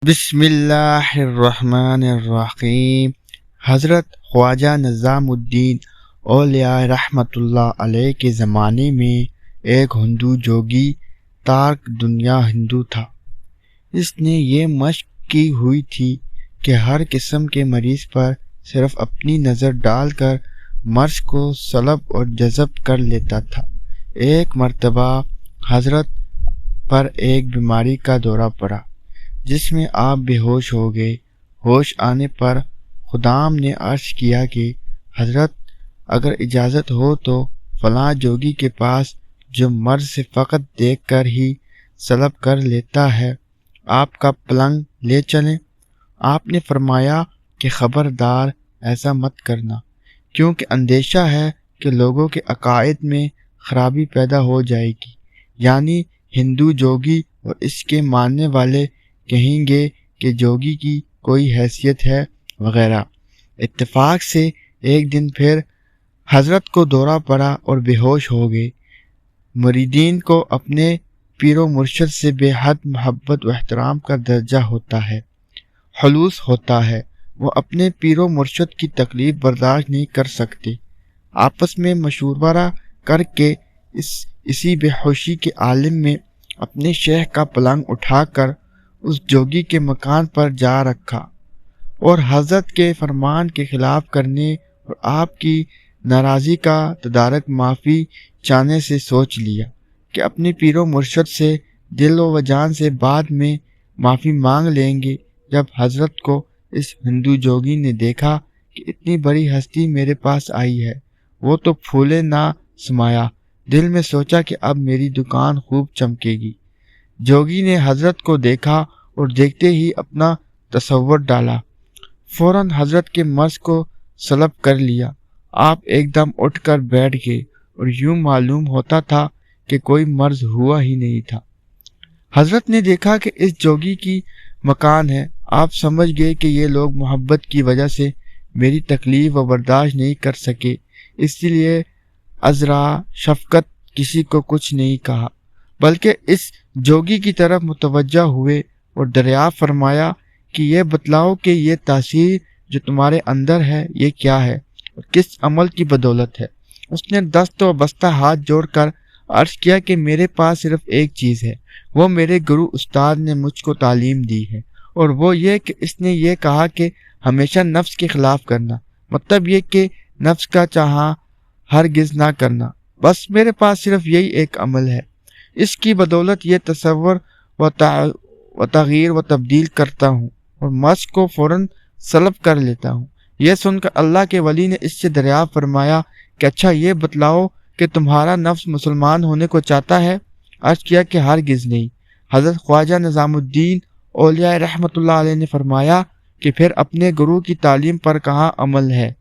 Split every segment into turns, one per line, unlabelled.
بسم اللہ الرحمن الرحیم۔ حضرت خواجہ نظام الدین اولیاء رحمۃ اللہ علیہ کے زمانے میں ایک ہندو جوگی تارک دنیا ہندو تھا۔ اس نے یہ مشق کی ہوئی تھی کہ ہر قسم کے مریض پر صرف اپنی نظر ڈال کر مرض کو سلب اور جذب کر لیتا تھا۔ ایک مرتبہ حضرت پر ایک بیماری کا دورہ پڑا جس میں آپ بے ہوش ہو گئے۔ ہوش آنے پر خدام نے عرض کیا کہ حضرت اگر اجازت ہو تو فلاں جوگی کے پاس جو مرض سے فقط دیکھ کر ہی سلب کر لیتا ہے، آپ کا پلنگ لے چلیں۔ آپ نے فرمایا کہ خبردار ایسا مت کرنا، کیونکہ اندیشہ ہے کہ لوگوں کے عقائد میں خرابی پیدا ہو جائے گی، یعنی ہندو جوگی اور اس کے ماننے والے کہیں گے کہ جوگی کی کوئی حیثیت ہے وغیرہ۔ اتفاق سے ایک دن پھر حضرت کو دورہ پڑا اور بے ہوش ہو گئے۔ مریدین کو اپنے پیر و مرشد سے بے حد محبت و احترام کا درجہ ہوتا ہے، خلوص ہوتا ہے۔ وہ اپنے پیر و مرشد کی تکلیف برداشت نہیں کر سکتے۔ آپس میں مشورہ کر کے اسی بے ہوشی کے عالم میں اپنے شیخ کا پلنگ اٹھا کر اس جوگی کے مکان پر جا رکھا اور حضرت کے فرمان کے خلاف کرنے اور آپ کی ناراضی کا تدارک معافی چاہنے سے سوچ لیا کہ اپنے پیر و مرشد سے دل و جان سے بعد میں معافی مانگ لیں گے۔ جب حضرت کو اس ہندو جوگی نے دیکھا کہ اتنی بڑی ہستی میرے پاس آئی ہے، وہ تو پھولے نہ سمایا۔ دل میں سوچا کہ اب میری دکان خوب چمکے گی۔ جوگی نے حضرت کو دیکھا اور دیکھتے ہی اپنا تصور ڈالا، فوراً حضرت کے مرض کو سلب کر لیا۔ آپ ایک دم اٹھ کر بیٹھ گئے اور یوں معلوم ہوتا تھا کہ کوئی مرض ہوا ہی نہیں تھا۔ حضرت نے دیکھا کہ اس جوگی کی مکان ہے۔ آپ سمجھ گئے کہ یہ لوگ محبت کی وجہ سے میری تکلیف و برداشت نہیں کر سکے، اس لیے عذرا شفقت کسی کو کچھ نہیں کہا، بلکہ اس جوگی کی طرف متوجہ ہوئے اور دریافت فرمایا کہ یہ بتلاؤ کہ یہ تاثیر جو تمہارے اندر ہے یہ کیا ہے اور کس عمل کی بدولت ہے۔ اس نے دست و بستہ ہاتھ جوڑ کر عرض کیا کہ میرے پاس صرف ایک چیز ہے، وہ میرے گرو استاد نے مجھ کو تعلیم دی ہے، اور وہ یہ کہ اس نے یہ کہا کہ ہمیشہ نفس کے خلاف کرنا، مطلب یہ کہ نفس کا چاہا ہرگز نہ کرنا۔ بس میرے پاس صرف یہی ایک عمل ہے، اس کی بدولت یہ تصور و تغییر و تبدیل کرتا ہوں اور مرض کو فوراً سلب کر لیتا ہوں۔ یہ سن کر اللہ کے ولی نے اس سے دریافت فرمایا کہ اچھا یہ بتلاؤ کہ تمہارا نفس مسلمان ہونے کو چاہتا ہے؟ عرض کیا کہ ہرگز نہیں۔ حضرت خواجہ نظام الدین اولیاء رحمۃ اللہ علیہ نے فرمایا کہ پھر اپنے گرو کی تعلیم پر کہاں عمل ہے؟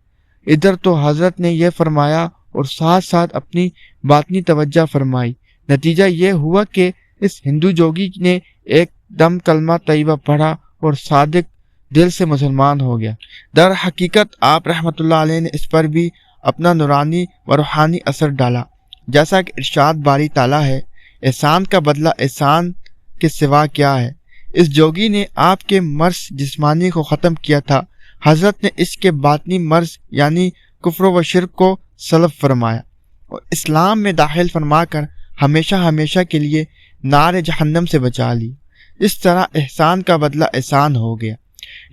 ادھر تو حضرت نے یہ فرمایا اور ساتھ ساتھ اپنی باطنی توجہ فرمائی۔ نتیجہ یہ ہوا کہ اس ہندو جوگی نے ایک دم کلمہ طیبہ پڑھا اور صادق دل سے مسلمان ہو گیا۔ در حقیقت آپ رحمۃ اللہ علیہ نے اس پر بھی اپنا نورانی و روحانی اثر ڈالا، جیسا کہ ارشاد باری تعالیٰ ہے، احسان کا بدلہ احسان کے سوا کیا ہے۔ اس جوگی نے آپ کے مرض جسمانی کو ختم کیا تھا، حضرت نے اس کے باطنی مرض یعنی کفر و شرک کو سلب فرمایا اور اسلام میں داخل فرما کر ہمیشہ ہمیشہ کے لیے نار جہنم سے بچا لی۔ اس طرح احسان کا بدلہ احسان ہو گیا۔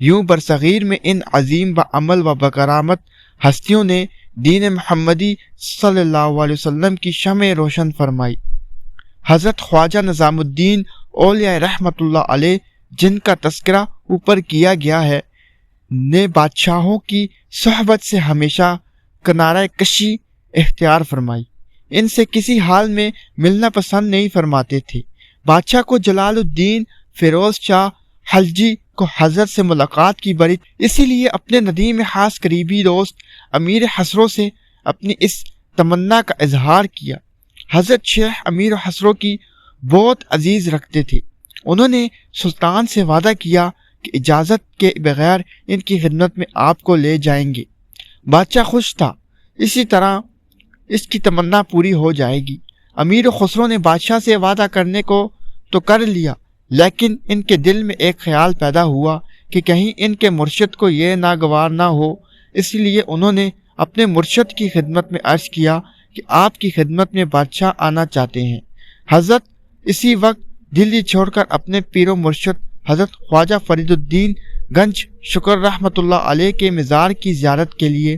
یوں برصغیر میں ان عظیم بعمل و بکرامت ہستیوں نے دین محمدی صلی اللہ علیہ وسلم کی شمع روشن فرمائی۔ حضرت خواجہ نظام الدین اولیاء رحمۃ اللہ علیہ جن کا تذکرہ اوپر کیا گیا ہے نے بادشاہوں کی صحبت سے ہمیشہ کنارہ کشی اختیار فرمائی، ان سے کسی حال میں ملنا پسند نہیں فرماتے تھے۔ بادشاہ کو جلال الدین فیروز شاہ خلجی کو حضرت سے ملاقات کی بڑی، اسی لیے اپنے ندیم خاص قریبی دوست امیر خسرو سے اپنی اس تمنا کا اظہار کیا۔ حضرت شیخ امیر خسرو کی بہت عزیز رکھتے تھے۔ انہوں نے سلطان سے وعدہ کیا کہ اجازت کے بغیر ان کی خدمت میں آپ کو لے جائیں گے۔ بادشاہ خوش تھا، اسی طرح اس کی تمنا پوری ہو جائے گی۔ امیر خسرو نے بادشاہ سے وعدہ کرنے کو تو کر لیا، لیکن ان کے دل میں ایک خیال پیدا ہوا کہ کہیں ان کے مرشد کو یہ ناگوار نہ ہو، اس لیے انہوں نے اپنے مرشد کی خدمت میں عرض کیا کہ آپ کی خدمت میں بادشاہ آنا چاہتے ہیں۔ حضرت اسی وقت دلی چھوڑ کر اپنے پیر و مرشد حضرت خواجہ فرید الدین گنج شکر رحمۃ اللہ علیہ کے مزار کی زیارت کے لیے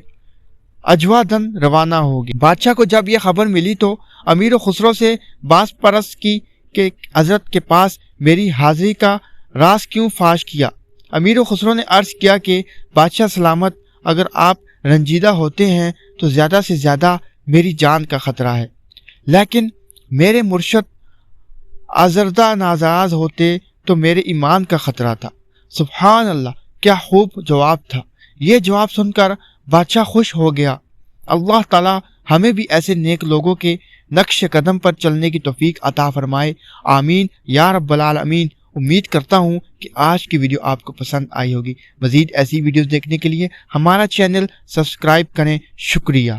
اجوادن روانہ ہو گئے۔ بادشاہ کو جب یہ خبر ملی تو امیر و خسرو سے باز پرس کی کہ حضرت کے پاس میری حاضری کا راز کیوں فاش کیا۔ امیر و خسرو نے عرض کیا کہ بادشاہ سلامت، اگر آپ رنجیدہ ہوتے ہیں تو زیادہ سے زیادہ میری جان کا خطرہ ہے، لیکن میرے مرشد آزردہ ناراض ہوتے تو میرے ایمان کا خطرہ تھا۔ سبحان اللہ، کیا خوب جواب تھا۔ یہ جواب سن کر بادشاہ خوش ہو گیا۔ اللہ تعالی ہمیں بھی ایسے نیک لوگوں کے نقش قدم پر چلنے کی توفیق عطا فرمائے، آمین یا رب العالمین۔ امید کرتا ہوں کہ آج کی ویڈیو آپ کو پسند آئی ہوگی۔ مزید ایسی ویڈیوز دیکھنے کے لیے ہمارا چینل سبسکرائب کریں۔ شکریہ۔